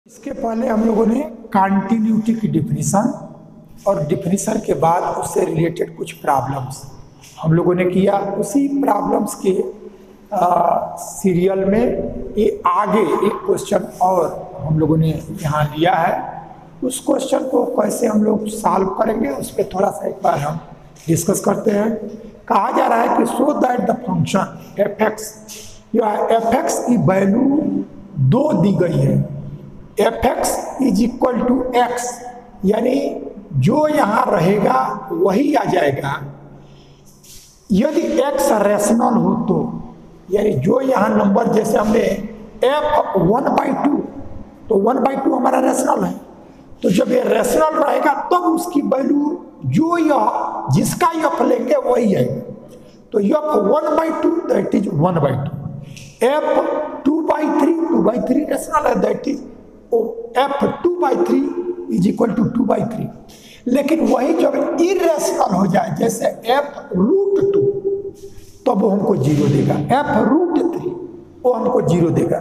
इसके पहले हम लोगों ने कंटिन्यूटी की डिफिनीशन और डिफिनीशन के बाद उससे रिलेटेड कुछ प्रॉब्लम्स हम लोगों ने किया। उसी प्रॉब्लम्स के सीरियल में ये आगे एक क्वेश्चन और हम लोगों ने यहाँ लिया है। उस क्वेश्चन को कैसे हम लोग सॉल्व करेंगे उस पर थोड़ा सा एक बार हम डिस्कस करते हैं। कहा जा रहा है कि so that the function f x की वैल्यू 2 दी गई है। F x is equal to x, यानी जो यहाँ रहेगा वही आ जाएगा यदि एक्स रेशनल हो तो, यानी जो यहाँ नंबर जैसे हमने एफ 1/2 तो 1/2 हमारा रेशनल है, तो जब ये रेशनल रहेगा तब उसकी वैल्यू जो यह जिसका यफ लेंगे वही आएगा। तो f 1/2 that is 1/2, f 2/3 rational है that is f 2/3 is equal to 2/3। लेकिन वही जब इरेशनल हो जाए जैसे एफ √2 तब वो हमको 0 देगा, एफ √3 वो हमको 0 देगा।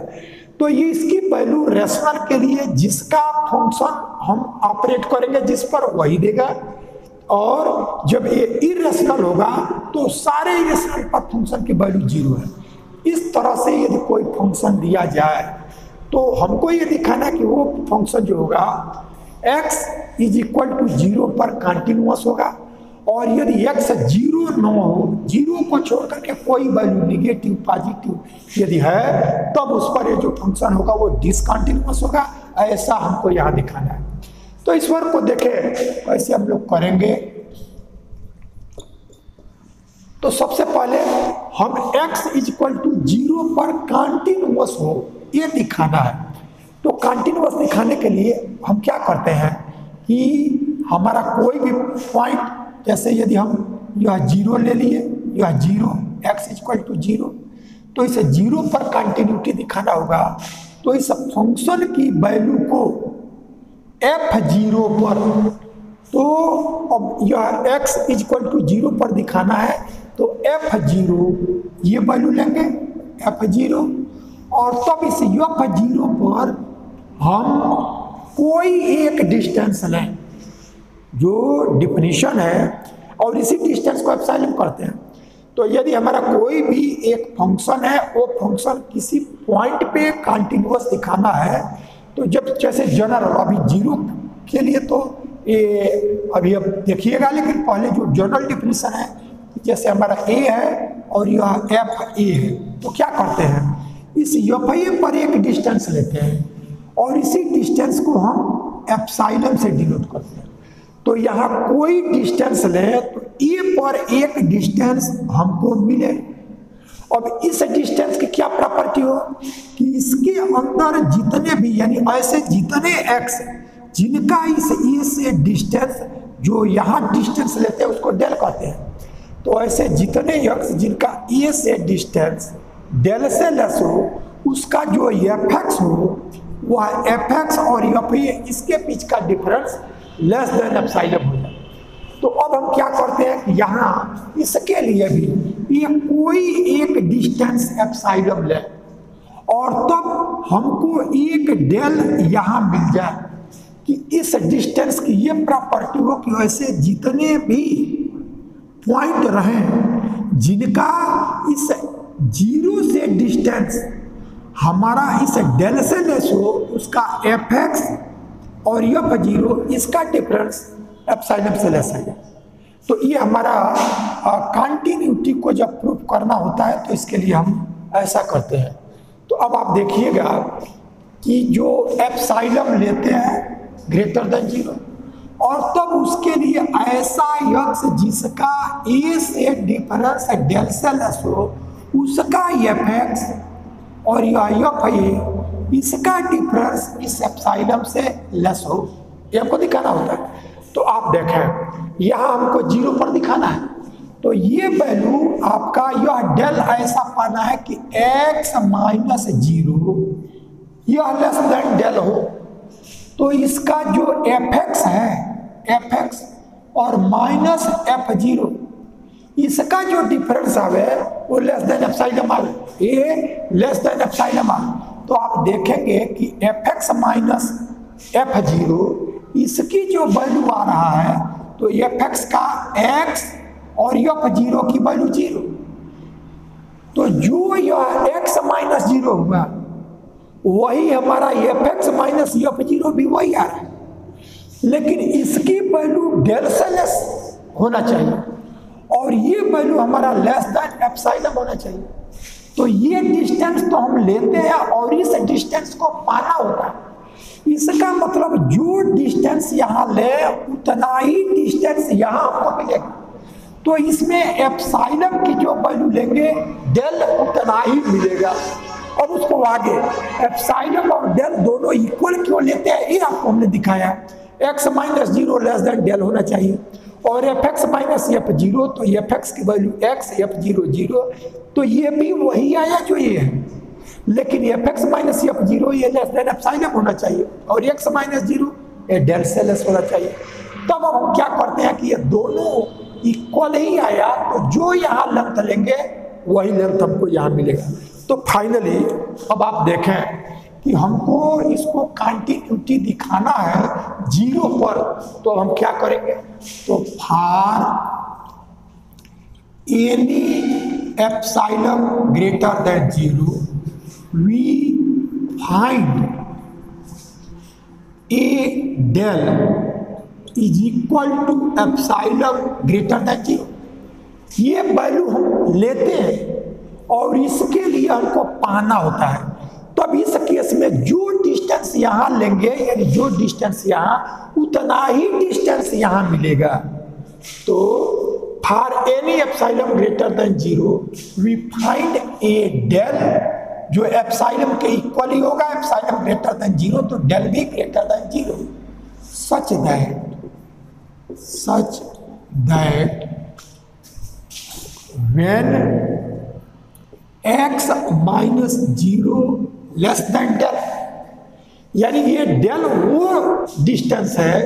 तो ये इसकी वैल्यू रेशनल के लिए जिसका फंक्शन हम ऑपरेट करेंगे जिस पर वही देगा, और जब ये इरेशनल होगा तो सारे इरेशनल पर फंक्शन की वैल्यू 0 है। इस तरह से यदि कोई फंक्शन दिया जाए तो हमको ये दिखाना है कि वो फंक्शन जो होगा x इज इक्वल टू 0 पर कंटिन्यूअस होगा, और यदि x 0 न हो, 0 को छोड़ करके कोई वैल्यू निगेटिव पॉजिटिव यदि है तब उस पर ये जो फंक्शन होगा वो डिसकंटिन्यूअस होगा। ऐसा हमको यहाँ दिखाना है। तो इस वर्क को देखें कैसे हम लोग करेंगे। तो सबसे पहले हम x इज इक्वल टू 0 पर कंटिन्यूअस हो ये दिखाना है। तो कंटिन्यूअस दिखाने के लिए हम क्या करते हैं कि हमारा कोई भी पॉइंट, जैसे यदि हम यह 0 ले लिए, यह 0 x इज इक्वल टू 0, तो इसे 0 पर कंटिन्यूटी दिखाना होगा। तो इस फंक्शन की वैल्यू को f0 पर, तो अब यह x इज इक्वल टू 0 पर दिखाना है तो f0 ये वैल्यू लेंगे f0, और तब इस f0 पर हम कोई एक डिस्टेंस लें जो डिफिनीशन है, और इसी डिस्टेंस को एप्सिलॉन करते हैं। तो यदि हमारा कोई भी एक फंक्शन है वो फंक्शन किसी पॉइंट पे कंटिन्यूअस दिखाना है, तो जब जैसे जनरल अभी 0 के लिए तो ये अभी अब देखिएगा, लेकिन पहले जो जनरल डिफिनीशन है जैसे हमारा a है और यह f a है, तो क्या करते हैं इस f पर एक डिस्टेंस लेते हैं और इसी डिस्टेंस को हम एप्सिलॉन से डिनोट करते हैं। तो यहाँ कोई डिस्टेंस ले तो a पर एक डिस्टेंस हमको मिले। अब इस डिस्टेंस की क्या प्रॉपर्टी हो कि इसके अंदर जितने भी, यानी ऐसे जितने x जिनका इस a से डिस्टेंस जो यहाँ डिस्टेंस लेते हैं उसको डेल कहते हैं। तो ऐसे जितने x जिनका a से डिस्टेंस डेल से लेस हो उसका जो fx हो वह fx और fa इसके बीच का डिफरेंस लेस देन एप्सिलॉन हो जाए। तो अब हम क्या करते हैं कि यहाँ इसके लिए भी ये कोई एक डिस्टेंस एप्सिलॉन ले और तब हमको एक डेल यहाँ मिल जाए कि इस डिस्टेंस की ये प्रॉपर्टी हो कि वैसे जितने भी पॉइंट रहें जिनका इस 0 से डिस्टेंस हमारा इस डेल से लेस हो उसका fx और f0 इसका डिफरेंस एप्सिलॉन से लेस है। तो ये हमारा कंटिन्यूटी को जब प्रूफ करना होता है तो इसके लिए हम ऐसा करते हैं। तो अब आप देखिएगा कि जो एप्सिलॉन लेते हैं ग्रेटर देन 0 और तब उसके लिए ऐसा x जिसका a से डिफरेंस डेल से लेस हो उसका fx और यह fa इसका डिफरेंस इस एप्सिलॉन से लेस हो, ये हमको दिखाना होता है। तो आप देखें यहाँ हमको 0 पर दिखाना है, तो ये वैल्यू आपका यह डेल ऐसा पाना है कि x -0 यह लेस देन डेल हो। तो इसका जो fx है fx और माइनस f0 इसका जो डिफरेंस आवे वो लेस देन एप्सिलॉन आवे, ये लेस देन एप्सिलॉन आवे। तो आप देखेंगे कि fx माइनस f0 इसकी जो वैल्यू आ रहा है तो fx का x और f0 की वैल्यू 0, तो जो यह x माइनस 0 हुआ वही हमारा fx माइनस f0 भी वही आ रहा है, लेकिन इसकी वैल्यू डेल से लेस होना चाहिए और ये वैल्यू हमारा लेस दैन एप्सिलॉन होना चाहिए। तो ये डिस्टेंस तो हम लेते हैं और इस डिस्टेंस को पाना होता है। इसका मतलब जो डिस्टेंस यहाँ ले उतना ही डिस्टेंस यहाँ हमको मिलेगा। तो इसमें एप्सिलॉन की जो वैल्यू लेंगे डेल उतना ही मिलेगा। और उसको आगे एप्सिलॉन और डेल दोनों इक्वल क्यों लेते हैं ये आपको हमने दिखाया। x minus 0 less than del होना चाहिए और fx माइनस f0, तो fx की वैल्यू x, f0 0, तो ये भी वही आया जो ये है, लेकिन fx माइनस f0 ये लेस देन एप्सिलॉन होना चाहिए और x माइनस 0 ये डेल से लेस होना चाहिए। तब अब हम क्या करते हैं कि ये दोनों इक्वल ही आया, तो जो यहाँ लेंथ लेंगे वही लेंथ हमको यहाँ मिलेगा। तो फाइनली अब आप देखें कि हमको इसको कंटिन्यूटी दिखाना है 0 पर, तो हम क्या करेंगे, तो for any epsilon greater than 0 we find a del is equal to epsilon greater than 0। ये वैल्यू हम लेते हैं और इसके लिए हमको पाना होता है। तब इस केस में जो डिस्टेंस यहाँ लेंगे यानी जो डिस्टेंस यहाँ उतना ही डिस्टेंस यहाँ मिलेगा। तो for any epsilon greater than 0 we find a del जो एप्सिलॉन के इक्वल ही होगा। एप्सिलॉन ग्रेटर देन 0 तो डेल भी greater than 0, such that when x minus 0 less than del, यानी ये डेल वो डिस्टेंस है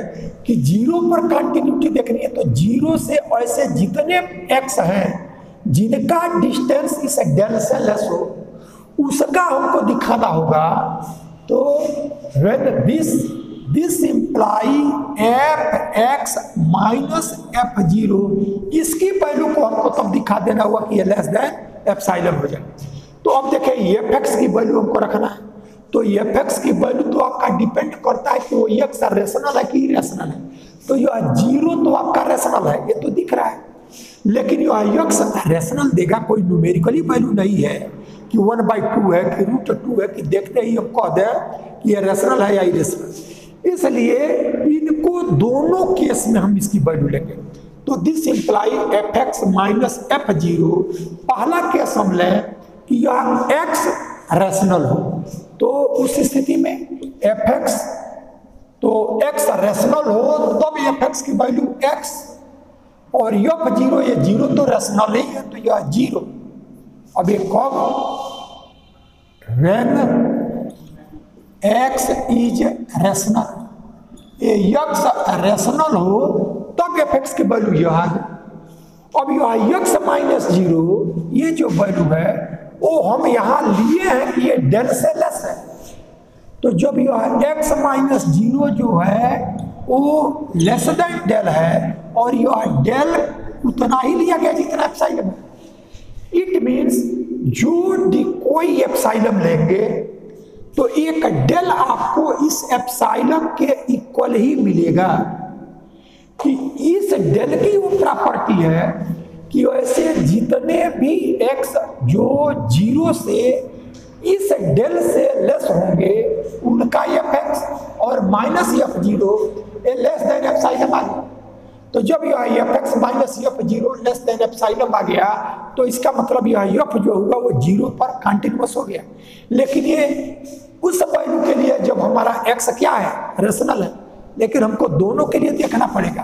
कि 0 पर कंटिन्यूटी देखनी है, तो 0 से ऐसे जितने x हैं जिनका डिस्टेंस इस डेल से लेस हो उसका हमको दिखाना होगा। तो when this imply fx minus f0, इसकी वैल्यू को हमको तब दिखा देना होगा कि ये लेस देन एप्सिलॉन हो जाए। तो अब देखें fx की वैल्यू हमको रखना है, तो fx की वैल्यू तो आपका डिपेंड करता है कि वो x रेशनल है कि इरेशनल है। तो यह 0 तो आपका रेशनल है, ये तो दिख रहा है, लेकिन यह x रेशनल देगा, कोई न्यूमेरिकली वैल्यू नहीं है कि 1/2 है कि √2 है कि देखते ही हम कह दें कि ये रेशनल है या इरेशनल। इसलिए इनको दोनों केस में हम इसकी वैल्यू लेंगे। तो this imply fx minus f0, पहला केस हम लें कि यह x रेशनल हो, तो उस स्थिति में fx तो x रेशनल हो तब fx की वैल्यू x और f0 ये 0 तो रेशनल ही है तो यह 0। अब ये कब, व्हेन x इज रेशनल, ये x रेशनल हो तब fx की वैल्यू यह है। अब यह x माइनस 0 ये जो वैल्यू है वो हम यहाँ लिए हैं कि ये डेल से लेस है। तो जब यह x माइनस 0 जो है वो लेस देन डेल है और यह डेल उतना ही लिया गया जितना एप्सिलॉन। इट मीन्स जो कोई एप्सिलॉन लेंगे तो एक डेल आपको इस एप्सिलॉन के इक्वल ही मिलेगा। कि इस डेल की वो प्रॉपर्टी है कि वैसे जितने भी x जो 0 से इस डेल से लेस होंगे उनका fx और minus f0 less than epsilon आ गया। तो जब यह fx minus f0 less than epsilon आ गया तो इसका मतलब यह f जो होगा वो 0 पर कंटिन्यूअस हो गया। लेकिन ये उस वैल्यू के लिए जब हमारा x क्या है, रेशनल है, लेकिन हमको दोनों के लिए देखना पड़ेगा।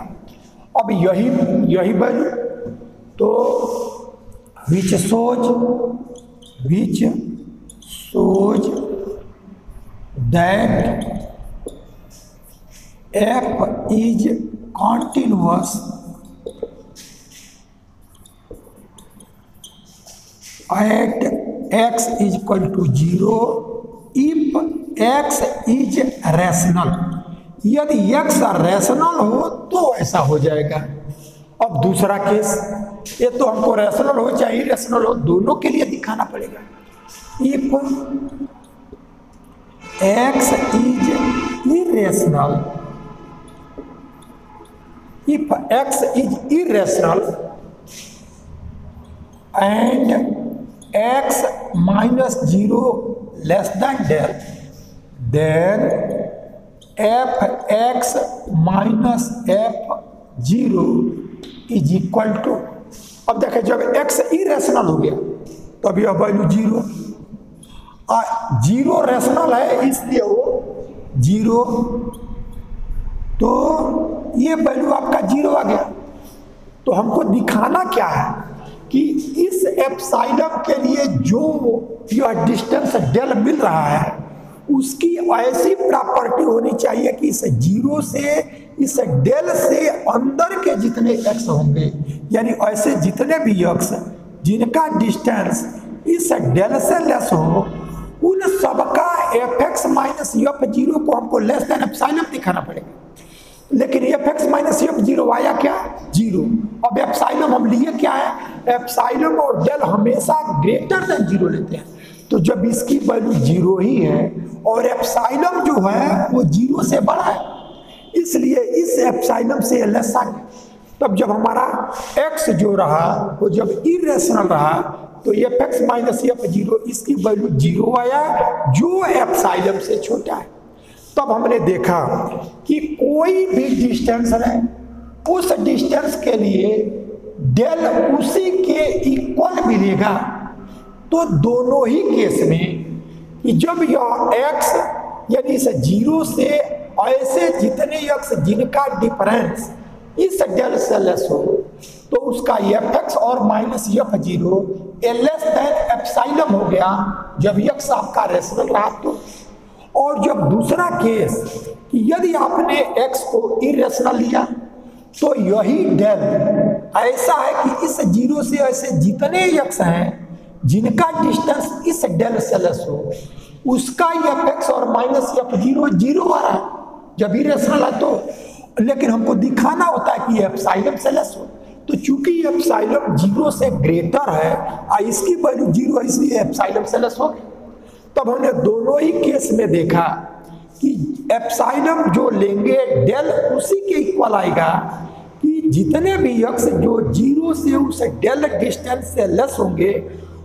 अब यही वैल्यू तो विच shows that f is continuous at x is equal to 0 if x is rational, यदि x रैशनल हो तो ऐसा हो जाएगा। अब दूसरा केस, ये तो हमको रैशनल हो चाहे इरेशनल हो, दोनों के लिए दिखाना पड़ेगा। If x is irrational, if x is irrational and x minus 0 less than del, then fx minus f0 is equal to, अब देखें जब x irrational हो गया तो अभी अब वैल्यू 0, 0 रैशनल है इसलिए वो 0, तो ये वैल्यू आपका 0 आ गया। तो हमको दिखाना क्या है कि इस एप्सिलॉन के लिए जो यह डिस्टेंस डेल मिल रहा है उसकी ऐसी प्रॉपर्टी होनी चाहिए कि इस 0 से इस डेल से अंदर के जितने x होंगे, यानी ऐसे जितने भी x जिनका डिस्टेंस इस डेल से लेस हो, उन सबका fx माइनस f0 को हमको लेस देन एप्सिलॉन दिखाना पड़ेगा। लेकिन fx माइनस f0 आया क्या? 0। अब एप्सिलॉन हम लिए क्या है? एप्सिलॉन और डेल हमेशा ग्रेटर देन 0 लेते हैं, तो जब इसकी वैल्यू 0 ही है और एप्सिलॉन जो है वो 0 से बड़ा है, इसलिए इस एप्सिलॉन से लेस आ गया। तब जब हमारा x जो रहा वो जब इरेशनल रहा तो fx माइनस f0 इसकी वैल्यू 0 आया जो एप्सिलॉन से छोटा है। तब हमने देखा कि कोई भी डिस्टेंस है उस डिस्टेंस के लिए डेल उसी के इक्वल मिलेगा। तो दोनों ही केस में कि जब यह x यानी इस 0 से ऐसे जितने x जिनका डिफरेंस इस डेल से लेस हो तो उसका fx और minus f0 less than epsilon हो गया जब x आपका रैशनल रहा तो। और जब दूसरा केस कि यदि आपने x को इरेशनल लिया तो यही डेल ऐसा है कि इस 0 से ऐसे जितने x हैं जिनका डिस्टेंस इस डेल से लेस हो उसका fx और माइनस f0 0 आ रहा है जब इरेशनल है तो। लेकिन हमको दिखाना होता है कि एप्सिलॉन से लेस हो, तो चूंकि एप्सिलॉन 0 से ग्रेटर है इसकी वैल्यू 0 है इसलिए एप्सिलॉन से लेस हो गया। तब हमने दोनों ही केस में देखा कि एप्सिलॉन जो लेंगे डेल उसी के इक्वल आएगा कि जितने भी x जो 0 से उस डेल डिस्टेंस से लेस होंगे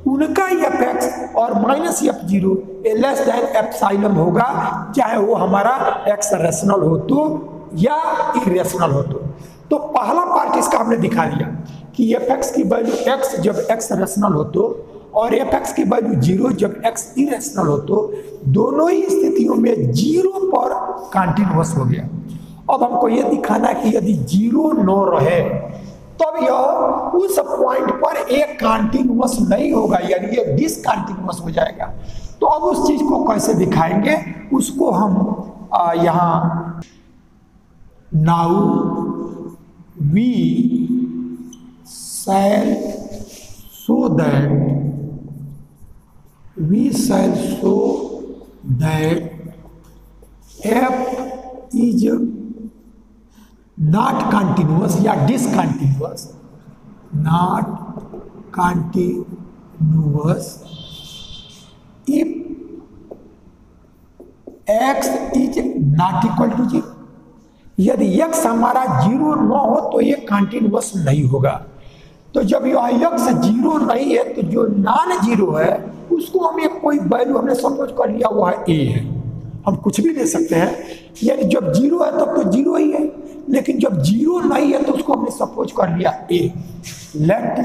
उनका fx और minus f0 less than epsilon होगा, चाहे वो हमारा x रैशनल हो तो या इरेशनल हो तो पहला पार्ट इसका हमने दिखा दिया कि fx की वैल्यू x जब x रैशनल हो तो और fx की वैल्यू 0 जब x इरेशनल हो तो दोनों ही स्थितियों में 0 पर कंटीन्यूअस हो गया। अब हमको ये दिखाना है कि यदि 0 न रहे तब यह उस पॉइंट पर एक कंटीन्यूअस नहीं होगा, यानी ये डिसकंटीन्यूअस हो जाएगा। तो अब उस चीज को कैसे दिखाएंगे उसको हम यहाँ now we shall show that f is not continuous या discontinuous, not continuous if x is not equal to 0। यदि x हमारा 0 न हो तो ये कंटिन्यूअस नहीं होगा। तो जब यह x 0 नहीं है तो जो नॉन 0 है उसको हम एक कोई वैल्यू हमने सपोज कर लिया हुआ है a है, हम कुछ भी ले सकते हैं, यानी जब 0 है तब तो 0 ही है, लेकिन जब 0 नहीं है तो उसको हमने सपोज कर लिया a। Let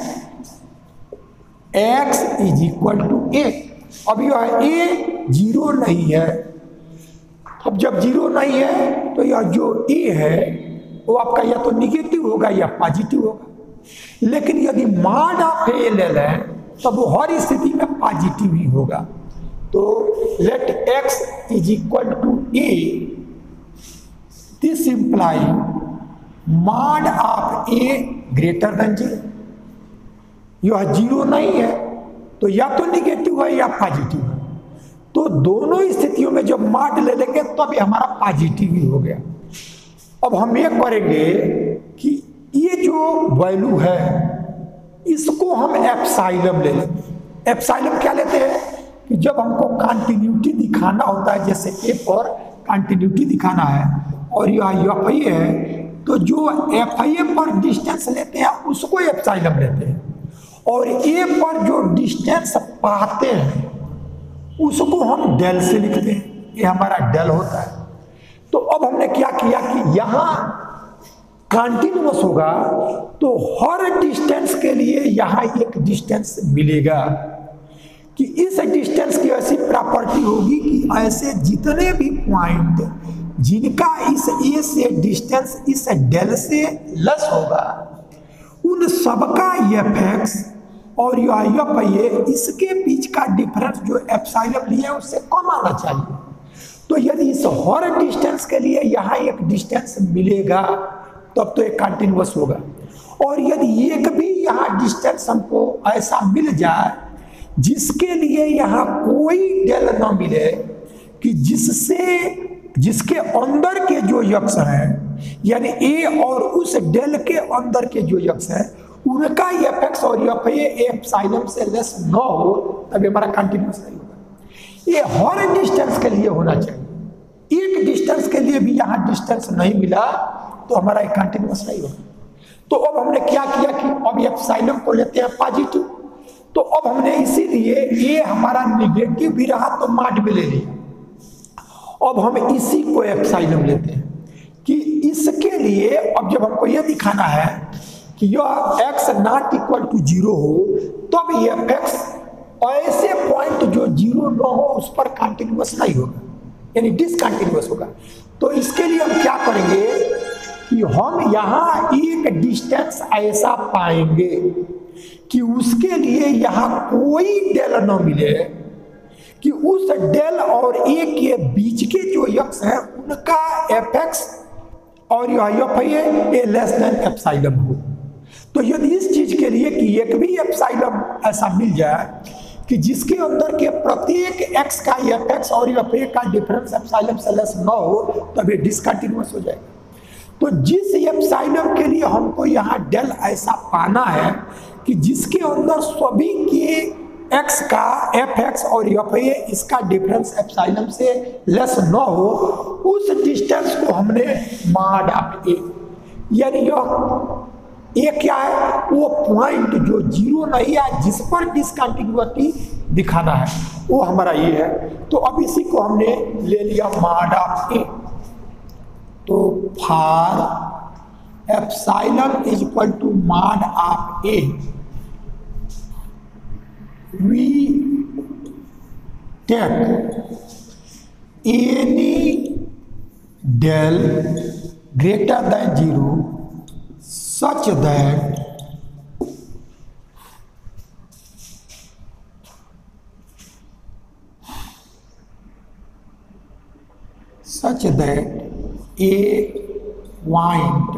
x is equal to a। अब यह a 0 नहीं है, अब जब 0 नहीं है तो यह जो a है वो आपका या तो निगेटिव होगा या पॉजिटिव होगा। लेकिन यदि मॉड ऑफ a ले लें तब वो हर स्थिति में पॉजिटिव ही होगा। तो let x is equal to a, this imply mod of a greater than 0। यह 0 नहीं है तो या तो निगेटिव है या पॉजिटिव है। तो दोनों स्थितियों में जब मॉड ले लेंगे तो अभी हमारा पॉजिटिव ही हो गया। अब हम ये करेंगे कि ये जो वैल्यू है इसको हम एप्सिलॉन ले लेंगे। एप्सिलॉन क्या लेते हैं कि जब हमको कंटिन्यूटी दिखाना होता है, जैसे ए पर कंटिन्यूटी दिखाना है और यह एफ आई है, तो जो एफ आई पर डिस्टेंस लेते हैं उसको एप्सिलॉन लेते हैं, और ए पर जो डिस्टेंस पाते हैं उसको हम डेल से लिखते हैं। ये हमारा डेल होता है। तो अब हमने क्या किया कि यहाँ कंटिन्यूअस होगा तो हर डिस्टेंस के लिए यहाँ एक डिस्टेंस मिलेगा कि इस डिस्टेंस की ऐसी प्रॉपर्टी होगी कि ऐसे जितने भी पॉइंट जिनका इस ए से डिस्टेंस इस डेल से लेस होगा उन सबका एफ और ये इसके बीच का डिफरेंस जो एप्सिलॉन लिया है उससे कम आना चाहिए। तो यदि इस हर डिस्टेंस के लिए यहाँ एक डिस्टेंस मिलेगा तब तो एक कंटिन्यूअस होगा, और यदि एक भी यहाँ डिस्टेंस हमको ऐसा मिल जाए जिसके लिए यहाँ कोई डेल ना मिले कि जिसके अंदर के जो यक्ष हैं यानी ए और उस डेल के अंदर के जो यक्ष हैं उनका एफ और एप्सिलॉन से लेस न हो, तभी हमारा कंटिन्यूअस नहीं होगा। ये हर डिस्टेंस के लिए होना चाहिए। एक डिस्टेंस के लिए भी यहाँ डिस्टेंस नहीं मिला तो हमारा कंटिन्यूअस नहीं होगा। तो अब हमने क्या किया कि अब एप्सिलॉन को लेते हैं पॉजिटिव, तो अब हमने इसीलिए ये हमारा निगेटिव भी रहा तो मॉड भी ले लिया। अब हम इसी को एप्सिलॉन लेते हैं कि इसके लिए अब जब हमको ये दिखाना है कि यह x नॉट इक्वल टू 0 हो तब ये f ऐसे पॉइंट जो 0 न हो उस पर कंटिन्यूअस नहीं होगा, यानी डिसकंटिन्यूअस होगा। तो इसके लिए हम क्या करेंगे कि हम यहाँ एक डिस्टेंस ऐसा पाएंगे कि उसके लिए यहाँ कोई डेल न मिले कि उस डेल और ए के बीच के जो यक्ष है उनका एफ और ये लेस देन एप्सिलॉन हो। तो यदि इस चीज के लिए कि एक भी एप्सिलॉन ऐसा मिल जाए कि जिसके अंदर के प्रत्येक x का एफ और ये का डिफरेंस एप्सिलॉन से लेस न हो तब ये डिसकंटिन्यूअस हो जाएगा। तो जिस एप्सिलॉन के लिए हमको यहाँ डेल ऐसा पाना है कि जिसके अंदर सभी के x का एफ और एफ इसका डिफरेंस एप्सिलॉन से लेस न हो, उस डिस्टेंस को हमने मॉड ऑफ ए, यानी ये क्या है वो पॉइंट जो 0 नहीं है जिस पर डिसकंटिन्यूटी दिखाना है वो हमारा ये है। तो अब इसी को हमने ले लिया मॉड ऑफ ए। तो for epsilon is equal to mod of a we take any del greater than 0 such that a point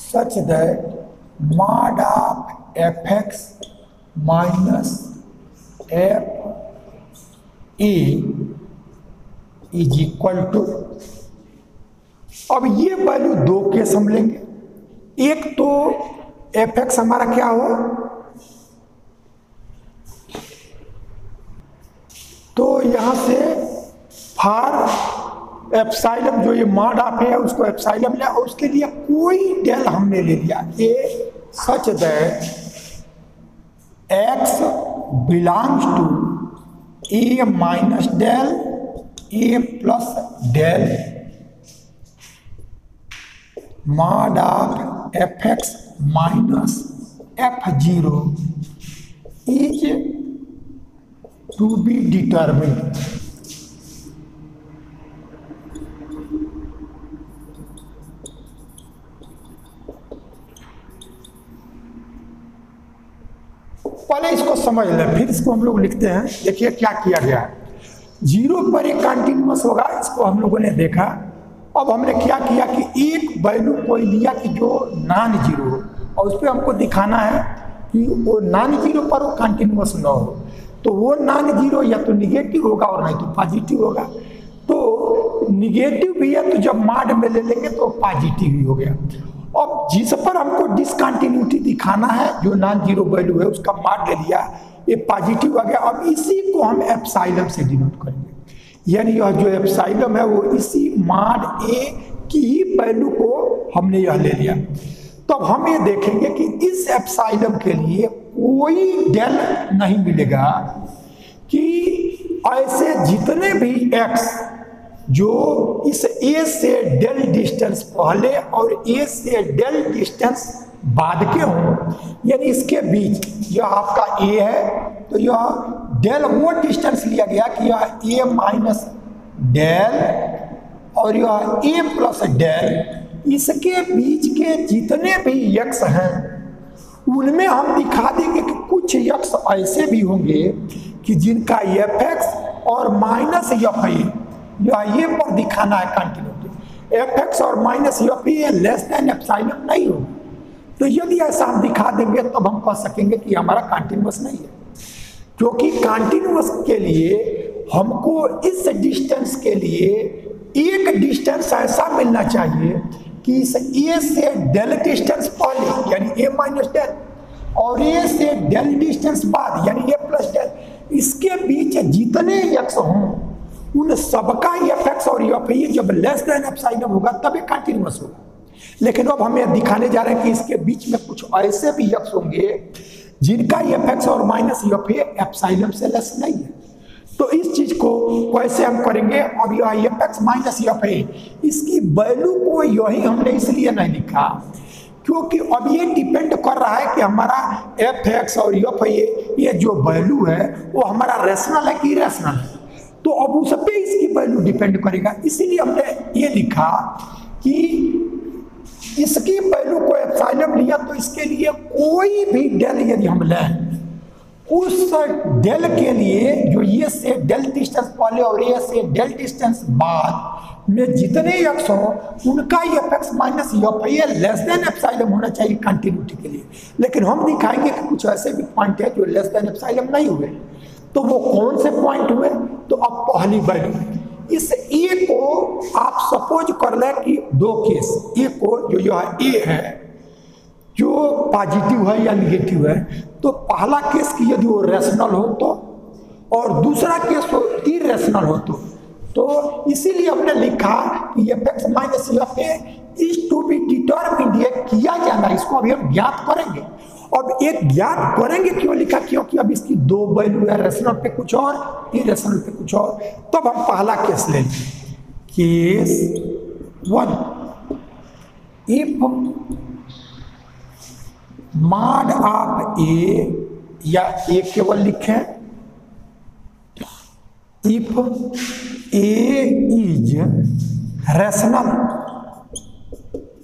such that mod of fx minus f a is equal to, अब ये value दो case हम लेंगे। एक तो F x हमारा क्या हो, तो यहां से फॉर एप्सिलॉन जो ये मॉड ऑफ है उसको एप्सिलॉन लिया और उसके लिए कोई डेल हमने ले लिया a such that x belongs to a minus del a plus del mod of fx minus f0 is to be determined। पहले इसको समझ लें फिर इसको हम लोग लिखते हैं। देखिए क्या किया गया है, 0 पर एक कंटिन्यूअस होगा, इसको हम लोगों ने देखा अब हमने क्या किया कि एक वैल्यू कोई लिया कि जो नॉन जीरो हो और उस पर हमको दिखाना है कि वो नॉन जीरो पर वो कंटिन्यूअस न हो। तो वो नॉन जीरो या तो निगेटिव होगा और नहीं तो पॉजिटिव होगा। तो निगेटिव भी है तो जब मॉड में ले लेंगे तो पॉजिटिव ही हो गया। अब जिस पर हमको डिसकंटिन्यूटी दिखाना है जो नॉन जीरो वैल्यू है उसका मॉड ले लिया, ये पॉजिटिव आ गया। अब इसी को हम एप्सिलॉन से डिनोट करेंगे, यानी यह जो एप्सिलॉन है वो इसी मॉड ए की ही वैल्यू को हमने यह ले लिया। तो अब हम ये देखेंगे कि इस एप्सिलॉन के लिए कोई डेल नहीं मिलेगा कि ऐसे जितने भी एक्स जो इस ए से डेल डिस्टेंस पहले और ए से डेल डिस्टेंस बाद के हों, यानी इसके बीच यह आपका ए है तो यह डेल वो डिस्टेंस लिया गया कि यह ए माइनस डेल और यह ए प्लस डेल, इसके बीच के जितने भी एक्स हैं उनमें हम दिखा देंगे कि कुछ एक्स ऐसे भी होंगे कि जिनका एफ एक्स और माइनस एफ ये पर दिखाना है कंटिन्यूटी। एफ एक्स और minus F less than epsilon नहीं होगा। तो यदि ऐसा हम दिखा देंगे तब हम कह सकेंगे कि हमारा कंटिन्यूअस नहीं है, क्योंकि कंटिन्यूअस के लिए हमको इस डिस्टेंस के लिए एक डिस्टेंस ऐसा मिलना चाहिए कि इस ए से डेल डिस्टेंस पहले यानी ए माइनस डेल और ए से डेल डिस्टेंस बाद यानी ए प्लस डेल, इसके बीच जितने एक्स हों उन सबका एफ एक्स और एफ जब लेस देन एप्सिलॉन होगा तब ये कंटिन्यूअस होगा। लेकिन अब हमें दिखाने जा रहे हैं कि इसके बीच में कुछ ऐसे भी एक्स होंगे जिनका एफ एक्स और माइनस एफ एप्सिलॉन से लेस नहीं है। तो इस चीज को कैसे हम करेंगे? अब यह एफ एक्स माइनस एफ इसकी वैल्यू को यही हमने इसलिए नहीं लिखा क्योंकि अब ये डिपेंड कर रहा है कि हमारा एफ एक्स और एफ ये जो वैल्यू है वो हमारा रैशनल है कि इरेशनल है। तो अब उस पर इसकी वैल्यू डिपेंड करेगा, इसीलिए हमने ये लिखा कि इसकी वैल्यू को एप्सिलॉन लिया तो इसके लिए कोई भी डेल यदि हम लें उस डेल के लिए जो ये से डेल डिस्टेंस पहले और ये से डेल डिस्टेंस बाद में जितने एक्स हो उनका F x minus F less than epsilon होना चाहिए कंटिन्यूटी के लिए। लेकिन हम दिखाएंगे कि कुछ ऐसे भी पॉइंट है जो लेस देन एप्सिलॉन नहीं हुए। तो वो कौन से पॉइंट हुए? तो अब पहली वैल्यू इस ए को आप सपोज कर लें कि दो केस, ए को जो यह ए है जो पॉजिटिव है या निगेटिव है, तो पहला केस की यदि वो रैशनल हो तो और दूसरा केस हो इरेशनल हो तो इसीलिए हमने लिखा कि f x minus f is to be determined, ये किया जाना, इसको अभी हम ज्ञात करेंगे। अब एक ज्ञात करेंगे क्यों लिखा? क्योंकि अब इसकी दो वैल्यू है, रैशनल पे कुछ और इरेशनल पे कुछ और। तब हम पहला केस ले लें, case one, if mod of a या ए केवल लिखें, if a is rational,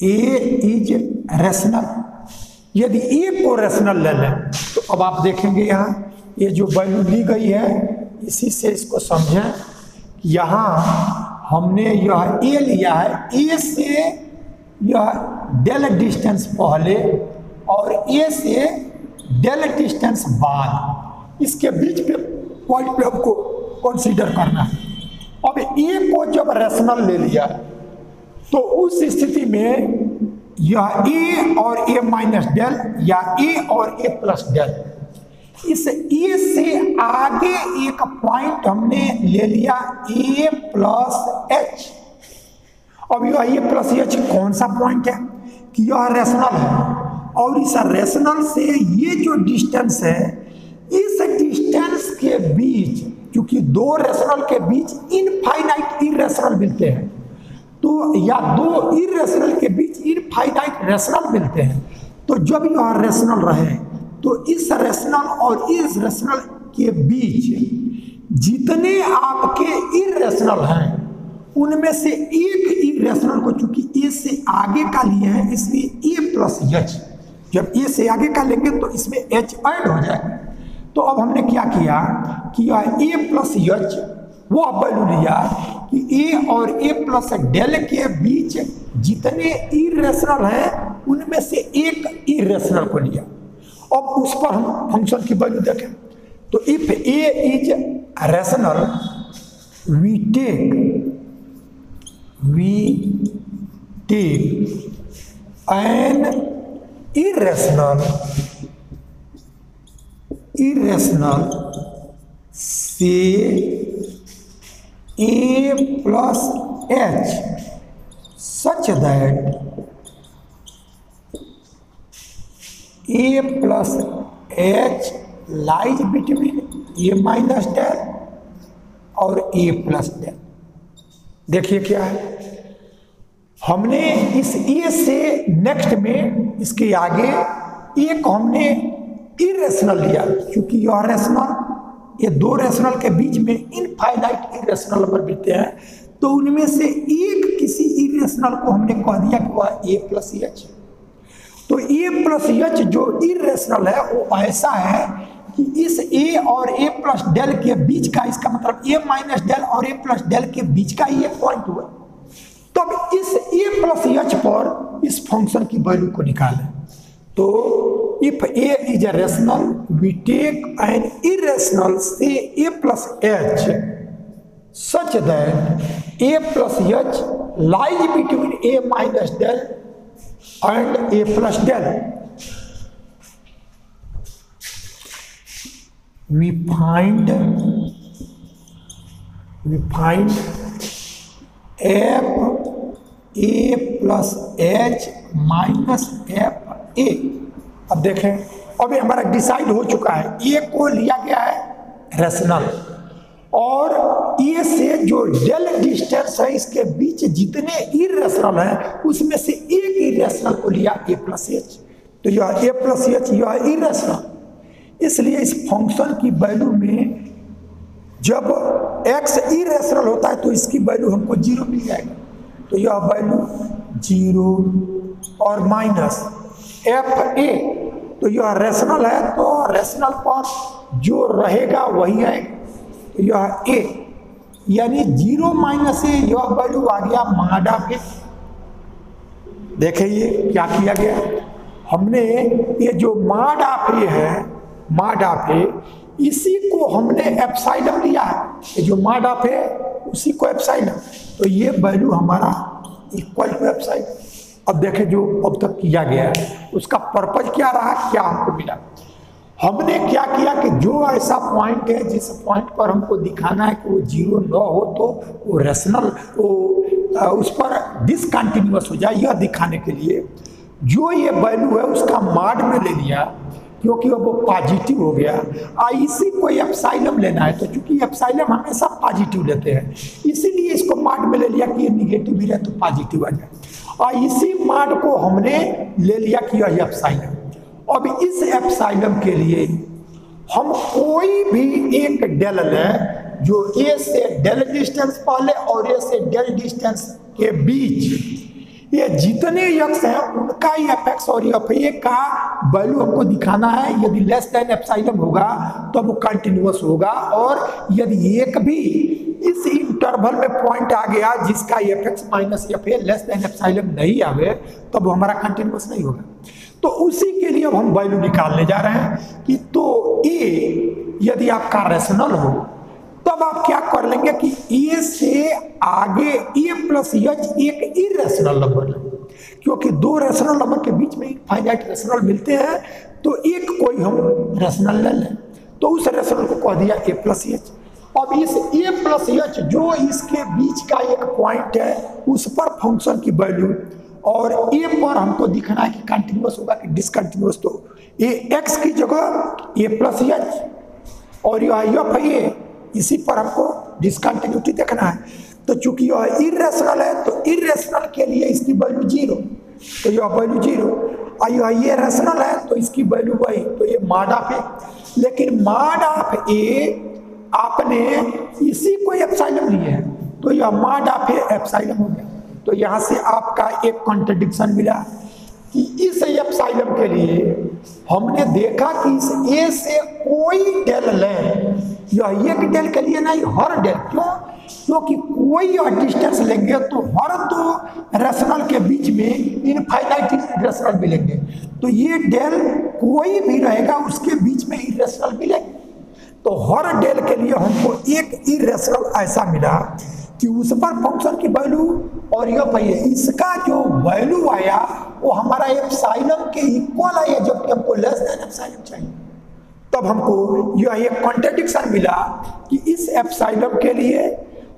a is rational, यदि ए को रैशनल ले लें तो अब आप देखेंगे यहाँ ये जो वैल्यू ली गई है इसी से इसको समझें। यहाँ हमने यह ए लिया है, ए से यह डेल डिस्टेंस पहले और ए से डेल डिस्टेंस बाद, इसके बीच पे पॉइंट पे हमको कंसीडर करना है। अब ए को जब रैशनल ले लिया तो उस स्थिति में यह ए और ए माइनस डेल या ए और ए प्लस डेल, इस ए से आगे एक पॉइंट हमने ले लिया ए प्लस एच। अब यह ए प्लस एच कौन सा पॉइंट है कि यह रैशनल है और इस रैशनल से ये जो डिस्टेंस है, इस डिस्टेंस के बीच, क्योंकि दो रैशनल के बीच इनफाइनाइट इरेशनल मिलते हैं, तो या दो इरेशनल के बीच इनफाइनाइट रैशनल मिलते हैं, तो जब यह रैशनल रहे तो इस रैशनल और इस रैशनल के बीच जितने आपके इरेशनल हैं उनमें से एक इरेशनल को, चूंकि ए से आगे का लिए हैं इसलिए ए प्लस एच, जब ए से आगे का लेंगे तो इसमें एच ऐड हो जाएगा। तो अब हमने क्या किया कि यह ए प्लस एच वो वैल्यू लिया कि ए और ए प्लस डेल के बीच जितने इरेशनल हैं उनमें से एक इरेशनल को लिया। अब उस पर हम फंक्शन की वैल्यू देखें तो if a is rational we take an irrational से a plus h such that a plus h lies between a minus del और a plus del। देखिए क्या है, हमने इस ए से नेक्स्ट में इसके आगे एक हमने इरेशनल लिया, क्योंकि यह रेशनल, ये दो रेशनल के बीच में इनफाइनाइट इरेशनल नंबर मिलते हैं, तो उनमें से एक किसी इरेशनल को हमने कह दिया कि वह ए प्लस एच। तो ए प्लस एच जो इरेशनल है वो ऐसा है कि इस ए और ए प्लस डेल के बीच का, इसका मतलब ए माइनस डेल और ए प्लस डेल के बीच का ही एक पॉइंट हुआ। तो अब इस ए प्लस एच पर इस फंक्शन की वैल्यू को निकालें। तो if a is a rational we take an irrational से a plus h such that a plus h lies between a minus del and a plus del. we find f a plus h minus f a। अब देखें, अभी हमारा decide हो चुका है, a को लिया गया है रेशनल और ए से जो डेल डिस्टेंस है इसके बीच जितने इरेशनल हैं उसमें से एक इरेशनल को लिया ए प्लस एच। तो यह ए प्लस एच यह इरेशनल, इसलिए इस फंक्शन की वैल्यू में जब x इरेशनल होता है तो इसकी वैल्यू हमको 0 मिल जाएगा। तो यह वैल्यू 0 और माइनस एफ ए, तो यह रेशनल है तो रेशनल पर जो रहेगा वही आएगा। तो यह ए यानी 0 माइनस ए, यह वैल्यू आ गया मॉड ऑफ ए। देखिए क्या किया गया, हमने ये जो मॉड ऑफ ए है, मॉड ऑफ ए, इसी को हमने एप्सिलॉन लिया है, ये जो मॉड ऑफ ए उसी को एप्सिलॉन, तो ये वैल्यू हमारा इक्वल टू एप्सिलॉन। अब देखें जो अब तक किया गया है उसका पर्पज क्या रहा, क्या हमको मिला। हमने क्या किया कि जो ऐसा पॉइंट है जिस पॉइंट पर हमको दिखाना है कि वो 0 न हो तो वो रेशनल, वो उस पर डिसकंटिन्यूअस हो जाए, यह दिखाने के लिए जो ये वैल्यू है उसका मॉड में ले लिया, क्योंकि वो पॉजिटिव हो गया। इसी को एप्सिलॉन लेना है, तो चूंकि एप्सिलॉन हमेशा पॉजिटिव लेते हैं इसीलिए इसको मॉड में ले लिया कि ये निगेटिव भी रहे तो पॉजिटिव आ जाए, और इसी मॉड को हमने ले लिया कि यह एप्सिलॉन। अब इस एप्सिलॉन के लिए हम कोई भी एक डेल लें जो ए से डेल डिस्टेंस पहले और ए से डेल डिस्टेंस के बीच ये जितने यक्स हैं उनका ही एफ एक्स और एफ ए का वैल्यू हमको दिखाना है। यदि लेस देन एप्सिलॉन होगा तो वो कंटिन्यूअस होगा, और यदि एक भी इस इंटरवल में पॉइंट आ गया जिसका F x minus F A less than epsilon नहीं आवे तब वो हमारा कंटिन्यूअस नहीं होगा। तो उसी के लिए अब हम वैल्यू निकालने जा रहे हैं कि तो ए यदि आपका रेशनल हो तब आप क्या कर लेंगे कि ए से आगे ए प्लस एच एक इरेशनल नंबर लेंगे, क्योंकि दो रेशनल नंबर के बीच में फाइनाइट रेशनल मिलते हैं, तो एक कोई हम रेशनल ले लें, तो उस रेशनल को कह दिया ए प्लस एच। अब इस ए प्लस एच जो इसके बीच का एक पॉइंट है उस पर फंक्शन की वैल्यू, और ए पर हमको दिखना है कि कंटिन्यूअस होगा कि डिसकंटिन्यूअस, तो ए एक्स की जगह ए प्लस एच और यह एफ ए, इसी पर हमको डिसकंटिन्यूटी देखना है। तो चूंकि यह इरेशनल है तो इरेशनल के लिए इसकी वैल्यू 0, तो यह वैल्यू 0, और ये रेशनल है तो इसकी वैल्यू वही, तो ये मॉड ऑफ ए। लेकिन मॉड ऑफ ए आपने इसी को एप्सिलॉन लिए है तो यह मॉड ऑफ ए एप्सिलॉन हो गया। तो यहाँ से आपका एक कॉन्ट्रडिक्शन मिला कि इस एप्सिलॉन के लिए हमने देखा कि इस ए से कोई डेल लें यह एक डेल के लिए नहीं, हर डेल। क्यों? क्योंकि कोई डिस्टेंस लेंगे तो हर दो रेशनल के बीच में इनफाइनाइट रेशनल मिलेंगे, तो ये डेल कोई भी रहेगा उसके बीच में इरेशनल मिलेंगे। तो हर डेल के लिए हमको एक इरेशनल ऐसा मिला कि उस पर फंक्शन की वैल्यू और यह पाइए इसका जो वैल्यू आया वो हमारा एप्सिलॉन के इक्वल आया, जबकि हमको लेस देन एप्सिलॉन चाहिए। तब हमको यह एक कॉन्ट्रडिक्शन मिला कि इस एप्सिलॉन के लिए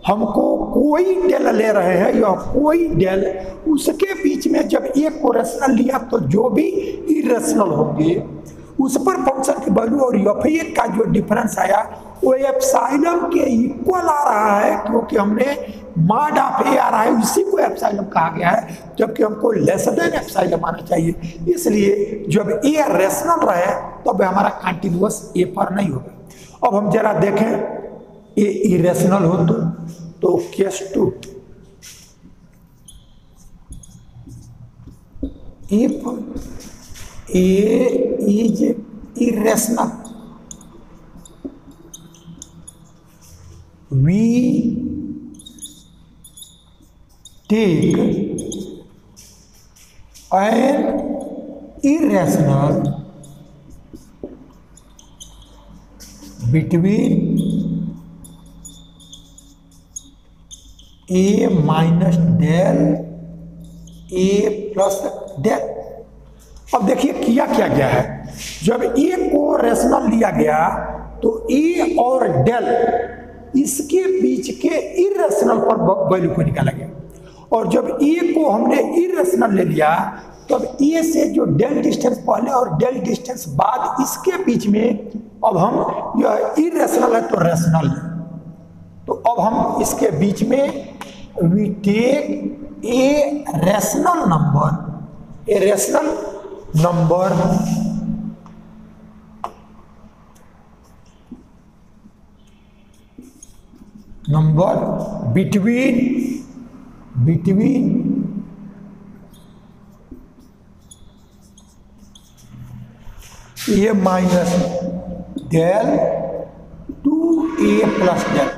हमको कोई डेल ले रहे हैं, या कोई डेल उसके बीच में जब एक को रेशनल लिया तो जो भी इरेशनल होंगे उस पर फंक्शन की वैल्यू और एफ का जो डिफरेंस आया वो एप्सिलॉन के इक्वल आ रहा है, क्योंकि हमने मॉड ऑफ ए आ रहा है, इसी को एप्सिलॉन कहा गया है, जबकि हमको लेस देन एप्सिलॉन आना चाहिए। इसलिए जब ए रेशनल रहे तब हमारा कंटिन्यूअस ए पर नहीं होगा। अब हम जरा देखें ए इरेशनल हो तो case 2 if a is irrational we take an irrational between a minus del a plus del। अब देखिए किया क्या गया है, जब a को रेशनल लिया गया तो a और डेल इसके बीच के इरेशनल पर वैल्यू को निकाला गया, और जब ए को हमने इरेशनल ले लिया तब ए से जो डेल डिस्टेंस पहले और डेल डिस्टेंस बाद इसके बीच में अब हम यह इरेशनल है तो रेशनल, तो अब हम इसके बीच में we take a rational number between a minus del to a plus del,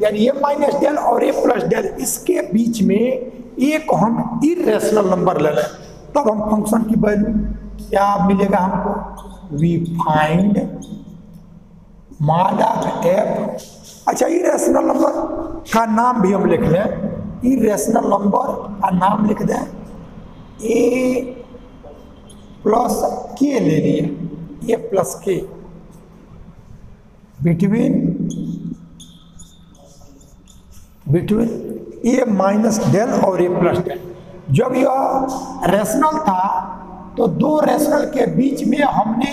यानी a माइनस डेल और a प्लस डेल इसके बीच में एक हम इरेशनल नंबर ले लें, तब हम फंक्शन की वैल्यू क्या मिलेगा हमको, we find mod of f। अच्छा, इरेशनल नंबर का नाम भी हम लिख लें, इरेशनल नंबर का नाम लिख दें ए प्लस के ले लिए, ए प्लस के बिटवीन ए माइनस डेल और ए प्लस डेल। जब यह रेशनल था तो दो रेशनल के बीच में हमने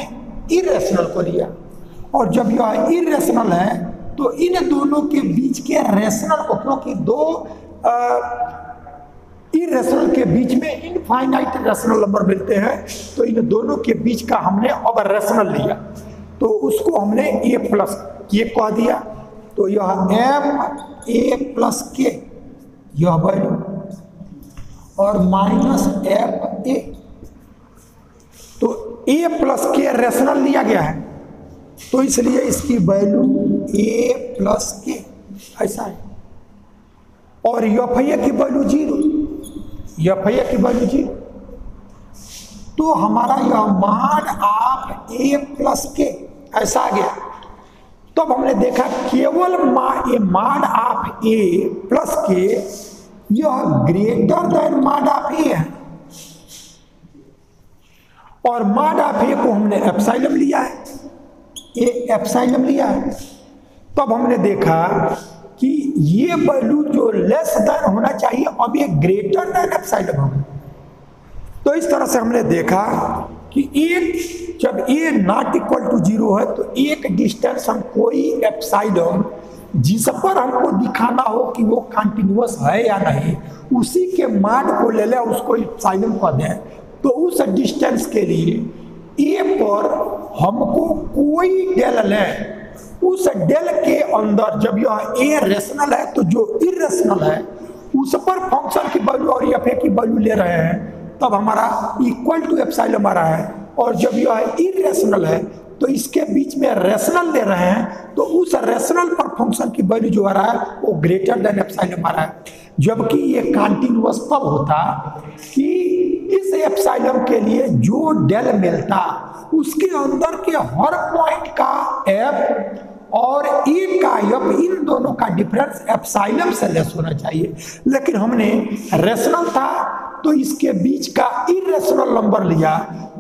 इरेशनल को लिया, और जब यह इरेशनल है तो इन दोनों के बीच के रेशनल को, क्योंकि दो इरेशनल के बीच में इनफाइनाइट रेशनल नंबर मिलते हैं, तो इन दोनों के बीच का हमने अब रेशनल लिया तो उसको हमने ए प्लस के कह दिया, तो यह एफ ए प्लस के यह वैल्यू और माइनस एफ ए, तो ए प्लस के रेशनल लिया गया है तो इसलिए इसकी वैल्यू ए प्लस के ऐसा है, और एफ की वैल्यू 0, एफ की वैल्यू 0, तो हमारा यह मॉड ऑफ ए प्लस के ऐसा आ गया। तो अब हमने देखा केवल मॉड ऑफ ए प्लस के यह ग्रेटर देन मॉड ऑफ ए है, और मॉड ऑफ ए को हमने एप्सिलॉन लिया है, ए एप्सिलॉन लिया है। तब हमने देखा कि ये वैल्यू जो लेस देन होना चाहिए अब ये ग्रेटर देन एप्सिलॉन होगा। तो इस तरह से हमने देखा कि एक जब ए नॉट इक्वल टू 0 है तो एक डिस्टेंस हम कोई एप्सिलॉन जिस पर हमको दिखाना हो कि वो कंटिन्यूअस है या नहीं उसी के मॉड को ले लें, उसको एप्सिलॉन कह दें, तो उस डिस्टेंस के लिए ए पर हमको कोई डेल लें, उस डेल के अंदर जब यह ए रेशनल है तो जो इरेशनल है उस पर फंक्शन की वैल्यू और एफ की वैल्यू ले रहे हैं, तब हमारा इक्वल टू एप्सिलॉन आ रहा है, और जब यह इरेशनल है तो इसके बीच में रेशनल ले रहे हैं, तो उस रेशनल पर फंक्शन की वैल्यू जो आ रहा है वो ग्रेटर देन एप्सिलॉन आ रहा है। जबकि ये कंटीन्यूअस तब होता कि इस एप्सिलॉन के लिए जो डेल मिलता उसके अंदर के हर पॉइंट का एफ और ए का एफ, इन दोनों का डिफरेंस एप्सिलॉन से लेस होना चाहिए। लेकिन हमने रेशनल था तो इसके बीच का इरेशनल नंबर लिया,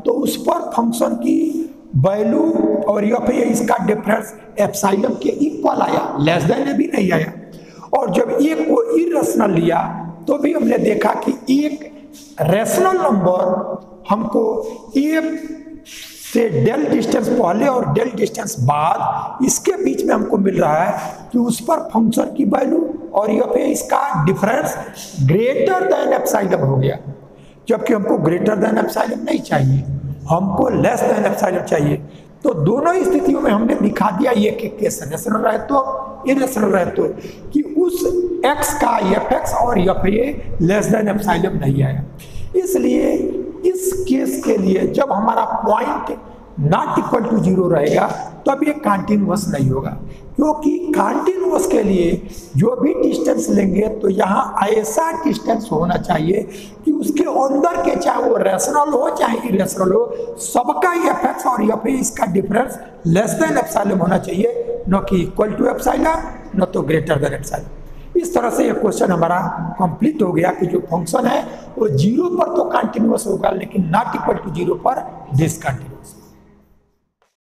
तो उस पर फंक्शन की वैल्यू और एफ इसका डिफरेंस एप्सिलॉन के इक्वल आया, लेस देन भी नहीं आया। और जब एक को इरेशनल लिया तो भी हमने देखा कि एक रेशनल नंबर हमको ए से डेल डिस्टेंस पहले और डेल डिस्टेंस बाद, इसके बीच में हमको मिल रहा है कि उस पर फंक्शन की वैल्यू और एफ इसका डिफरेंस ग्रेटर देन एप्सिलॉन हो गया। जबकि हमको ग्रेटर देन एप्सिलॉन नहीं चाहिए, हमको लेस देन एप्सिलॉन चाहिए। तो दोनों स्थितियों में हमने दिखा दिया ये कि केस रेशनल रहे तो इरेशनल रहे तो कि उस x का एफ और एफ लेस देन एप्सिलॉन नहीं आया। इसलिए इस केस के लिए जब हमारा पॉइंट नॉट इक्वल टू 0 रहेगा तब ये कंटीन्यूअस नहीं होगा, क्योंकि कंटीन्यूअस के लिए जो भी डिस्टेंस लेंगे तो यहाँ ऐसा डिस्टेंस होना चाहिए कि उसके अंदर के चाहे वो रेशनल हो चाहे इरेशनल हो, सबका एफ और एफ इसका डिफरेंस लेस देन एप्सिलॉन होना चाहिए, न कि इक्वल टू एप्सिलॉन न तो ग्रेटर देन एप्सिलॉन। इस तरह से ये क्वेश्चन हमारा कंप्लीट हो गया कि जो फंक्शन है वो 0 पर तो कंटिन्यूअस होगा लेकिन नॉट इक्वल टू 0 पर डिसकंटिन्यूअस।